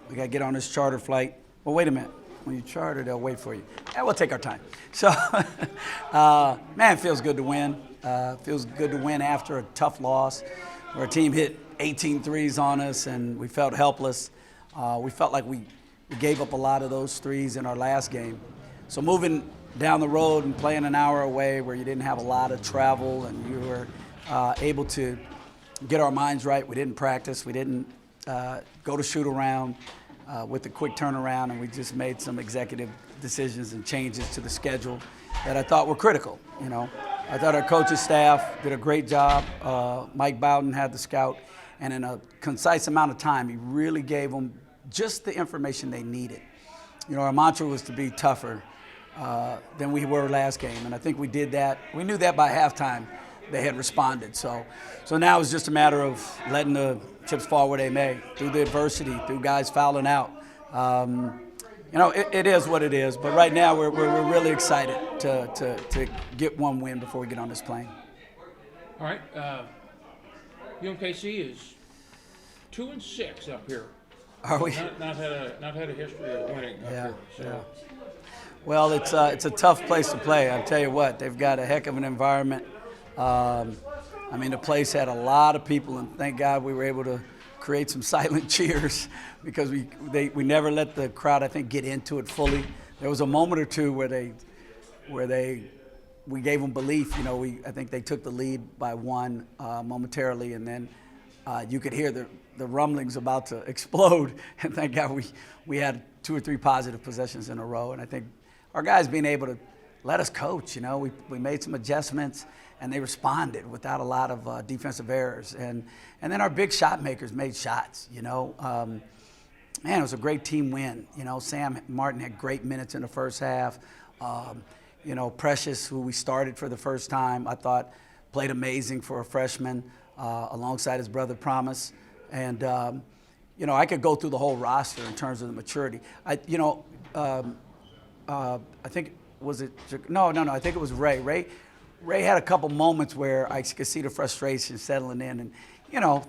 We got to get on this charter flight. Well, wait a minute. When you charter, they'll wait for you. Yeah, we'll take our time. So, man, it feels good to win. Feels good to win after a tough loss where a team hit 18 threes on us and we felt helpless. We felt like we gave up a lot of those threes in our last game. So moving down the road and playing an hour away where you didn't have a lot of travel and you were able to get our minds right. We didn't practice. We didn't go to shoot around with a quick turnaround, and we just made some executive decisions and changes to the schedule that I thought were critical. You know, I thought our coaching staff did a great job. Mike Bowden had the scout, and in a concise amount of time, he really gave them just the information they needed. You know, our mantra was to be tougher than we were last game, and I think we did that. We knew that by halftime they had responded. So now it's just a matter of letting the chips fall where they may, through the adversity, through guys fouling out. You know, it is what it is, but right now we're really excited to get one win before we get on this plane. All right, UMKC is 2-6 up here. Are we? Not had a history of winning up here. So. Yeah. Well, it's a tough place to play. I'll tell you what, they've got a heck of an environment. I mean, the place had a lot of people, and thank God we were able to create some silent cheers because we never let the crowd, I think, get into it fully. There was a moment or two where we gave them belief. You know, I think they took the lead by one momentarily, and then you could hear the rumblings about to explode. And thank God we had 2 or 3 positive possessions in a row. And I think our guys being able to let us coach, you know, we made some adjustments and they responded without a lot of defensive errors. And then our big shot makers made shots, you know. Man, it was a great team win. You know, Sam Martin had great minutes in the first half. You know, Precious, who we started for the first time, I thought played amazing for a freshman alongside his brother Promise. And, you know, I could go through the whole roster in terms of the maturity. I think, was it? No, I think it was Ray. Ray had a couple moments where I could see the frustration settling in. And, you know,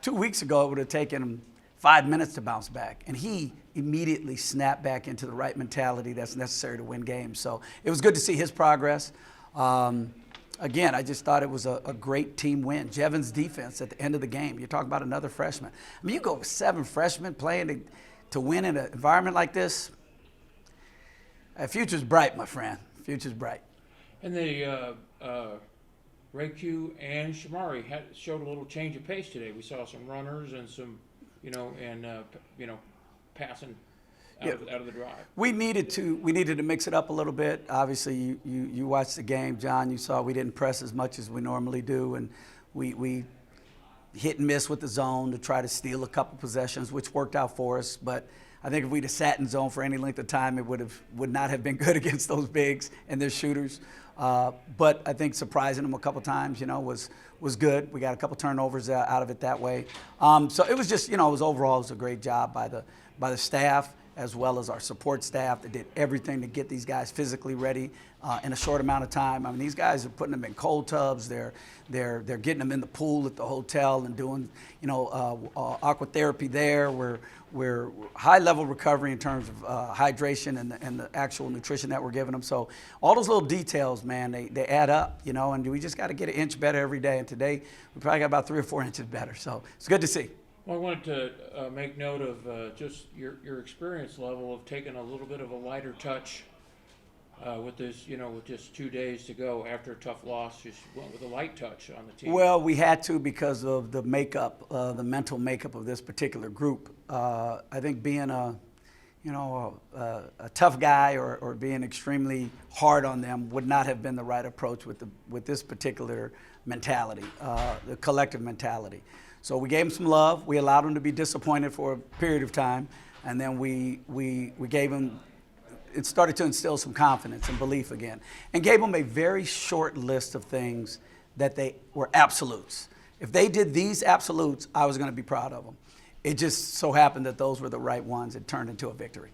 2 weeks ago it would have taken him 5 minutes to bounce back. And he immediately snapped back into the right mentality that's necessary to win games. So it was good to see his progress. Again, I just thought it was a great team win. Jevon's defense at the end of the game. You're talking about another freshman. I mean, you go with 7 freshmen playing to win in an environment like this. Future's bright, my friend. Future's bright. And Ray Q and Shamari showed a little change of pace today. We saw some runners and some, passing out of the drive. We needed to mix it up a little bit. Obviously, you watched the game, John. You saw we didn't press as much as we normally do, and we hit and miss with the zone to try to steal a couple possessions, which worked out for us. But I think if we'd have sat in zone for any length of time, it would not have been good against those bigs and their shooters. But I think surprising them a couple times, you know, was good. We got a couple turnovers out of it that way. So it was just, you know, overall it was a great job by the staff as well as our support staff that did everything to get these guys physically ready in a short amount of time. I mean, these guys are putting them in cold tubs. They're getting them in the pool at the hotel and doing, you know, aqua therapy there. We're high level recovery in terms of hydration and the actual nutrition that we're giving them. So all those little details, man, they add up, you know, and we just got to get an inch better every day. And today we probably got about 3 or 4 inches better. So it's good to see. Well, I wanted to make note of just your experience level of taking a little bit of a lighter touch with this, you know, with just 2 days to go after a tough loss. Just went with a light touch on the team. Well, we had to because of the makeup, the mental makeup of this particular group. I think being a tough guy or being extremely hard on them would not have been the right approach with this particular mentality, the collective mentality. So we gave them some love. We allowed them to be disappointed for a period of time, and then we gave them. It started to instill some confidence and belief again, and gave them a very short list of things that they were absolutes. If they did these absolutes, I was going to be proud of them. It just so happened that those were the right ones. It turned into a victory.